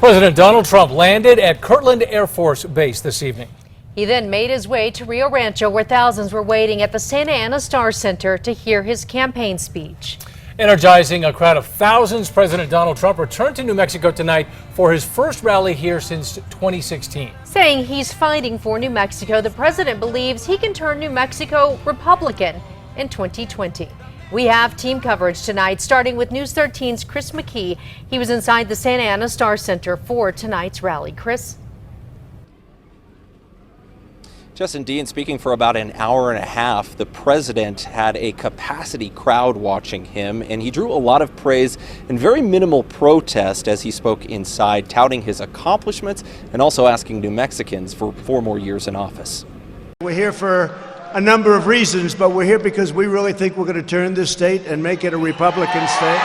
President Donald Trump landed at Kirtland Air Force Base this evening. He then made his way to Rio Rancho, where thousands were waiting at the Santa Ana Star Center to hear his campaign speech. Energizing a crowd of thousands, President Donald Trump returned to New Mexico tonight for his first rally here since 2016. Saying he's fighting for New Mexico, the president believes he can turn New Mexico Republican in 2020. We have team coverage tonight, starting with News 13's Chris McKee. He was inside the Santa Ana Star Center for tonight's rally. Chris? Justin Dean speaking for about an hour and a half. The president had a capacity crowd watching him, and he drew a lot of praise and very minimal protest as he spoke inside, touting his accomplishments and also asking New Mexicans for 4 more years in office. We're here for a number of reasons, but we're here because we really think we're going to turn this state and make it a Republican state.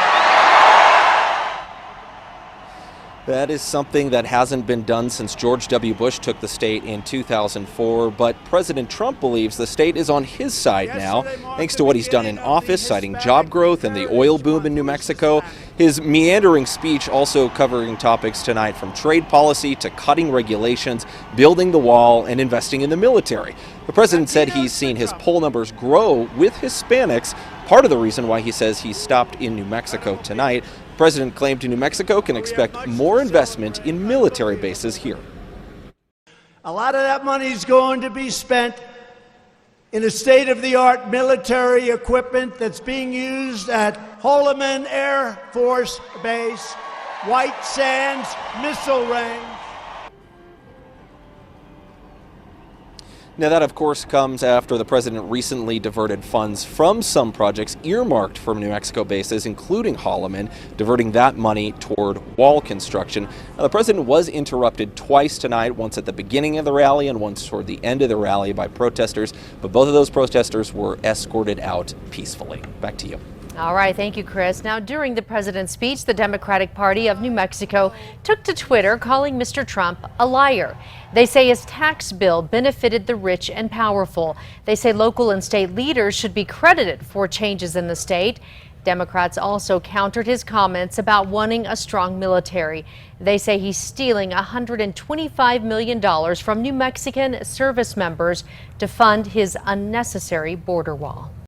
That is something that hasn't been done since George W. Bush took the state in 2004, but President Trump believes the state is on his side now, thanks to what he's done in office, citing job growth and the oil boom in New Mexico. His meandering speech also covering topics tonight from trade policy to cutting regulations, building the wall, and investing in the military. The president said he's seen his poll numbers grow with Hispanics, part of the reason why he says he stopped in New Mexico tonight. The president claimed New Mexico can expect more investment in military bases here. A lot of that money is going to be spent in a state-of-the-art military equipment that's being used at Holloman Air Force Base, White Sands Missile Range. Now that, of course, comes after the president recently diverted funds from some projects earmarked for New Mexico bases, including Holloman, diverting that money toward wall construction. Now, the president was interrupted twice tonight, once at the beginning of the rally and once toward the end of the rally by protesters, but both of those protesters were escorted out peacefully. Back to you. All right, thank you, Chris. Now, during the president's speech, the Democratic Party of New Mexico took to Twitter calling Mr. Trump a liar. They say his tax bill benefited the rich and powerful. They say local and state leaders should be credited for changes in the state. Democrats also countered his comments about wanting a strong military. They say he's stealing $125 million from New Mexican service members to fund his unnecessary border wall.